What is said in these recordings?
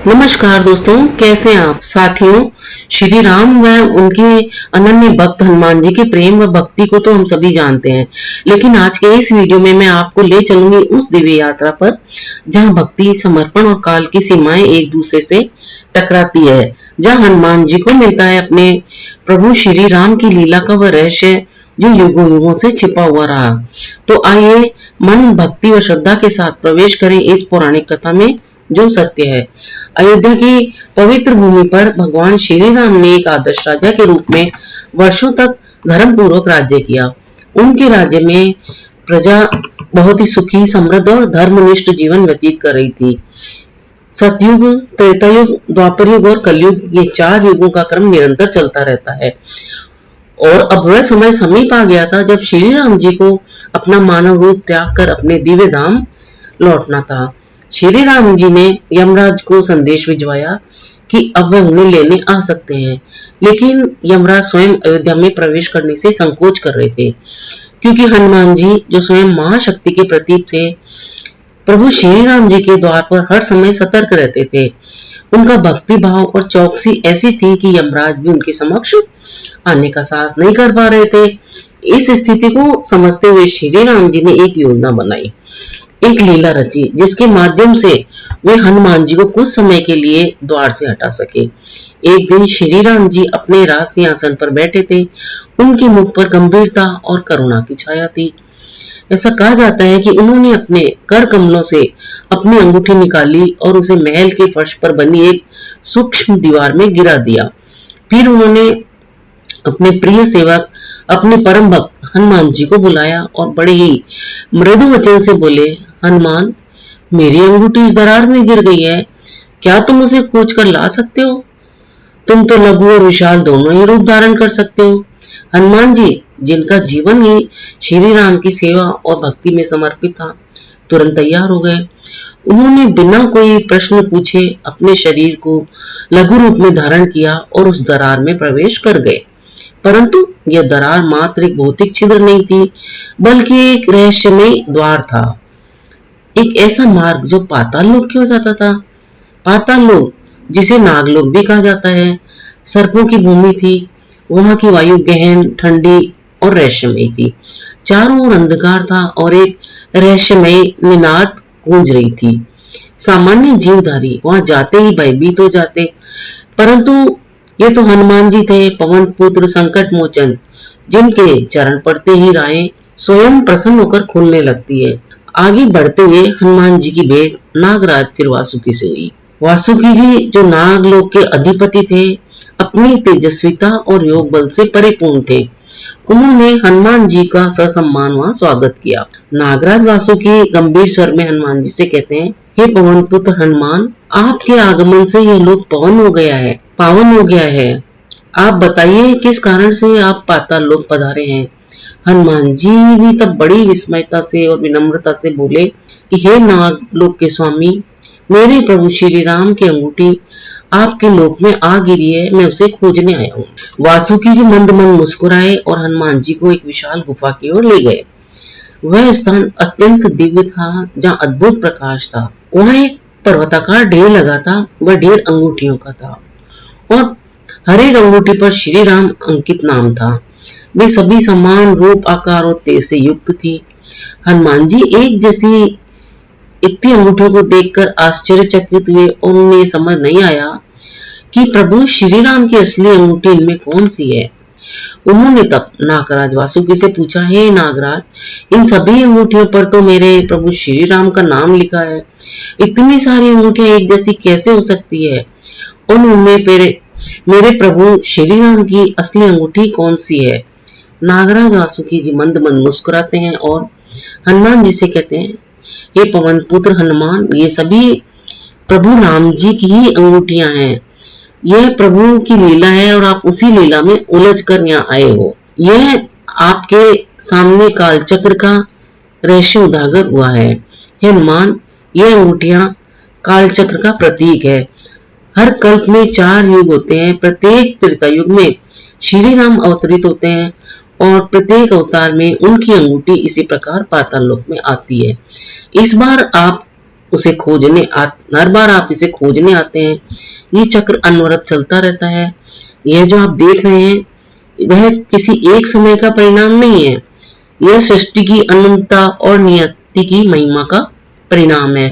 नमस्कार दोस्तों, कैसे हैं आप साथियों। श्री राम व उनके अनन्य भक्त हनुमान जी के प्रेम व भक्ति को तो हम सभी जानते हैं, लेकिन आज के इस वीडियो में मैं आपको ले चलूंगी उस दिव्य यात्रा पर जहां भक्ति, समर्पण और काल की सीमाएं एक दूसरे से टकराती है, जहां हनुमान जी को मिलता है अपने प्रभु श्री राम की लीला का वह रहस्य जो युगों युगों से छिपा हुआ रहा। तो आइए मन, भक्ति व श्रद्धा के साथ प्रवेश करें इस पौराणिक कथा में जो सत्य है। अयोध्या की पवित्र भूमि पर भगवान श्री राम ने एक आदर्श राजा के रूप में वर्षों तक धर्म पूर्वक राज्य किया। उनके राज्य में प्रजा बहुत ही सुखी, समृद्ध और धर्मनिष्ठ जीवन व्यतीत कर रही थी। सतयुग, त्रेतायुग, द्वापर युग और कलयुग, ये 4 युगों का क्रम निरंतर चलता रहता है। और अब वह समय समीप आ गया था जब श्री राम जी को अपना मानव रूप त्याग कर अपने दिव्य धाम लौटना था। श्री राम जी ने यमराज को संदेश भिजवाया कि अब वह उन्हें लेने आ सकते हैं, लेकिन यमराज स्वयं अयोध्या में प्रवेश करने से संकोच कर रहे थे, क्योंकि हनुमान जी जो स्वयं महाशक्ति के प्रतीक थे, प्रभु श्री राम जी के द्वार पर हर समय सतर्क रहते थे। उनका भक्ति भाव और चौकसी ऐसी थी कि यमराज भी उनके समक्ष आने का साहस नहीं कर पा रहे थे। इस स्थिति को समझते हुए श्री राम जी ने एक योजना बनाई, एक लीला रची, जिसके माध्यम से वे हनुमान जी को कुछ समय के लिए द्वार से हटा सके। एक दिन श्री राम जी अपने राज सिंहासन पर बैठे थे। उनके मुख पर गंभीरता और करुणा की छाया थी। ऐसा कहा जाता है कि उन्होंने अपने कर कमलों से अपनी अंगूठी निकाली और उसे महल के फर्श पर बनी एक सूक्ष्म दीवार में गिरा दिया। फिर उन्होंने अपने प्रिय सेवक, अपने परम भक्त हनुमान जी को बुलाया और बड़े ही मृदु वचन से बोले, हनुमान, मेरी अंगूठी इस दरार में गिर गई है, क्या तुम उसे खोज कर ला सकते हो? तुम तो लघु और विशाल दोनों ही रूप धारण कर सकते हो। हनुमान जी, जिनका जीवन ही श्री राम की सेवा और भक्ति में समर्पित था, तुरंत तैयार हो गए। उन्होंने बिना कोई प्रश्न पूछे अपने शरीर को लघु रूप में धारण किया और उस दरार में प्रवेश कर गए। परंतु यह दरार मात्र एक भौतिक छिद्र नहीं थी, बल्कि एक रहस्यमय द्वार था, एक ऐसा मार्ग जो पाताल लोक की ओर जाता था। पाताल लोक, जिसे नागलोक भी कहा जाता है, सर्पों की भूमि थी। वहां की वायु गहन, ठंडी और रहस्यमयी थी। चारों ओर अंधकार था और एक रहस्यमय निनाद गूंज रही थी। सामान्य जीवधारी वहां जाते ही भयभीत हो जाते, परंतु ये तो हनुमान जी थे, पवन पुत्र, संकट मोचन, जिनके चरण पड़ते ही राहें स्वयं प्रसन्न होकर खुलने लगती है। आगे बढ़ते हुए हनुमान जी की भेंट नागराज फिर वासुकी से हुई। वासुकी जी, जो नागलोक के अधिपति थे, अपनी तेजस्विता और योग बल से परिपूर्ण थे। उन्होंने हनुमान जी का ससम्मान वहां स्वागत किया। नागराज वासुकी गंभीर स्वर में हनुमान जी से कहते हैं, हे पवन पुत्र हनुमान, आपके आगमन से यह लोक पावन हो गया है। आप बताइए किस कारण से आप पाताल लोक पधारे हैं। हनुमान जी भी तब बड़ी विस्मयता से और विनम्रता से बोले कि हे नागलोक के स्वामी, मेरे प्रभु श्री राम की अंगूठी आपके लोक में आ गिरी है, मैं उसे खोजने आया हूँ। वासुकी जी मंद मंद मुस्कुराए और हनुमान जी को एक विशाल गुफा की ओर ले गए। वह स्थान अत्यंत दिव्य था, जहाँ अद्भुत प्रकाश था। वहाँ एक पर्वताकार ढेर लगा था। वह ढेर अंगूठियों का था और हर एक अंगूठी पर श्री राम अंकित नाम था। वे सभी समान रूप, आकार और तेज से युक्त थी। हनुमान जी एक जैसी इतनी अंगूठियों को देखकर आश्चर्यचकित हुए और उन्हें समझ नहीं आया कि प्रभु श्री राम की असली अंगूठी इनमें कौन सी है। उन्होंने तब नागराज वासुकी से पूछा, हे नागराज, इन सभी अंगूठियों पर तो मेरे प्रभु श्री राम का नाम लिखा है, इतनी सारी अंगूठियां एक जैसी कैसे हो सकती है? और उनमें मेरे प्रभु श्री राम की असली अंगूठी कौन सी है? नागराज वासुकी जी मंद मंद मुस्कुराते हैं और हनुमान जी से कहते हैं, ये पवन पुत्र हनुमान, ये सभी प्रभु राम जी की ही अंगूठियां हैं। यह प्रभु की लीला है और आप उसी लीला में उलझ कर यहाँ आए हो। यह आपके सामने काल चक्र का रहस्य उजागर हुआ है। हनुमान, यह अंगूठियां काल चक्र का प्रतीक है। हर कल्प में 4 युग होते हैं। प्रत्येक त्रेता युग में श्री राम अवतरित होते हैं और प्रत्येक अवतार में उनकी अंगूठी इसी प्रकार पाताल लोक में आती है। इस बार आप उसे हर बार आप इसे खोजने आते हैं। ये चक्र अनवरत चलता रहता है। यह जो आप देख रहे हैं वह किसी एक समय का परिणाम नहीं है, यह सृष्टि की अनंतता और नियति की महिमा का परिणाम है।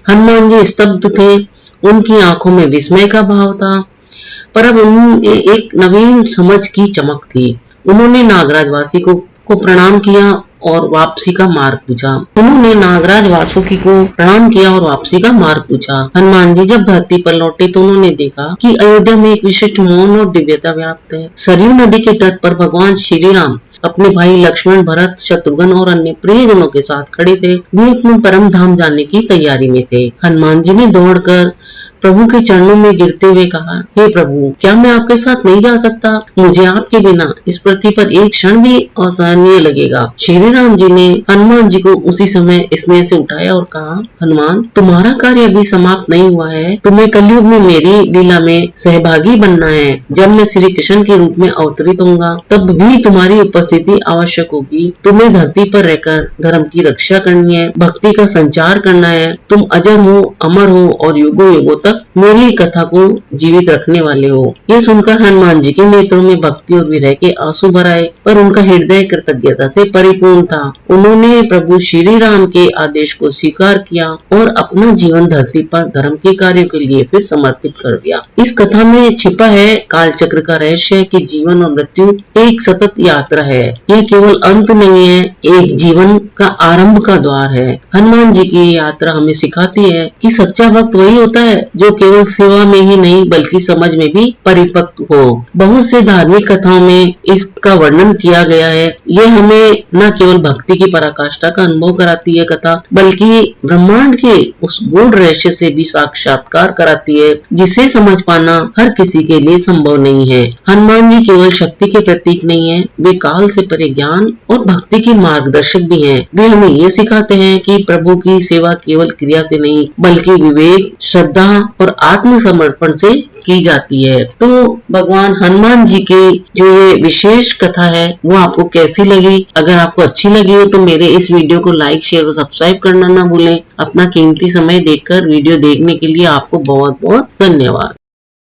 हनुमान जी स्तब्ध थे, उनकी आंखों में विस्मय का भाव था, पर अब उनमें एक नवीन समझ की चमक थी। उन्होंने नागराज वासी को प्रणाम किया और वापसी का मार्ग पूछा। हनुमान जी जब धरती पर लौटे तो उन्होंने देखा कि अयोध्या में एक विशिष्ट मौन और दिव्यता व्याप्त है। सरयू नदी के तट पर भगवान श्री राम अपने भाई लक्ष्मण, भरत, शत्रुघ्न और अन्य प्रियजनों के साथ खड़े थे। वे अपने परम धाम जाने की तैयारी में थे। हनुमान जी ने दौड़कर प्रभु के चरणों में गिरते हुए कहा, हे प्रभु, क्या मैं आपके साथ नहीं जा सकता? मुझे आपके बिना इस पृथ्वी पर एक क्षण भी असहनीय लगेगा। श्री राम जी ने हनुमान जी को उसी समय स्नेह से उठाया और कहा, हनुमान, तुम्हारा कार्य अभी समाप्त नहीं हुआ है। तुम्हें कलयुग में मेरी लीला में सहभागी बनना है। जब मैं श्री कृष्ण के रूप में अवतरित होऊंगा तब भी तुम्हारी उपस्थिति आवश्यक होगी। तुम्हें धरती पर रहकर धर्म की रक्षा करनी है, भक्ति का संचार करना है। तुम अजर हो, अमर हो और युगों युगों तक मेरी कथा को जीवित रखने वाले हो। ये सुनकर हनुमान जी के नेत्रों में भक्ति और विरह के आंसू भर आए, पर उनका हृदय कृतज्ञता से परिपूर्ण था। उन्होंने प्रभु श्री राम के आदेश को स्वीकार किया और अपना जीवन धरती पर धर्म के कार्य के लिए फिर समर्पित कर दिया। इस कथा में छिपा है काल चक्र का रहस्य कि जीवन और मृत्यु एक सतत यात्रा है। यह केवल अंत नहीं है, एक जीवन का आरंभ का द्वार है। हनुमान जी की यात्रा हमें सिखाती है कि सच्चा भक्त वही होता है जो केवल सेवा में ही नहीं बल्कि समझ में भी परिपक्व हो। बहुत से धार्मिक कथाओं में इसका वर्णन किया गया है। यह हमें न केवल भक्ति की पराकाष्ठा का अनुभव कराती है कथा, बल्कि ब्रह्मांड के उस गूढ़ रहस्य से भी साक्षात्कार कराती है जिसे समझ पाना हर किसी के लिए संभव नहीं है। हनुमान जी केवल शक्ति के प्रतीक नहीं है, वे काल से परे ज्ञान और भक्ति के मार्गदर्शक भी हैं। वे हमें ये सिखाते हैं कि प्रभु की सेवा केवल क्रिया से नहीं बल्कि विवेक, श्रद्धा और आत्मसमर्पण से की जाती है। तो भगवान हनुमान जी की जो ये विशेष कथा है वो आपको कैसी लगी? अगर आपको अच्छी लगी हो तो मेरे इस वीडियो को लाइक, शेयर और सब्सक्राइब करना ना भूलें। अपना कीमती समय देकर वीडियो देखने के लिए आपको बहुत बहुत धन्यवाद।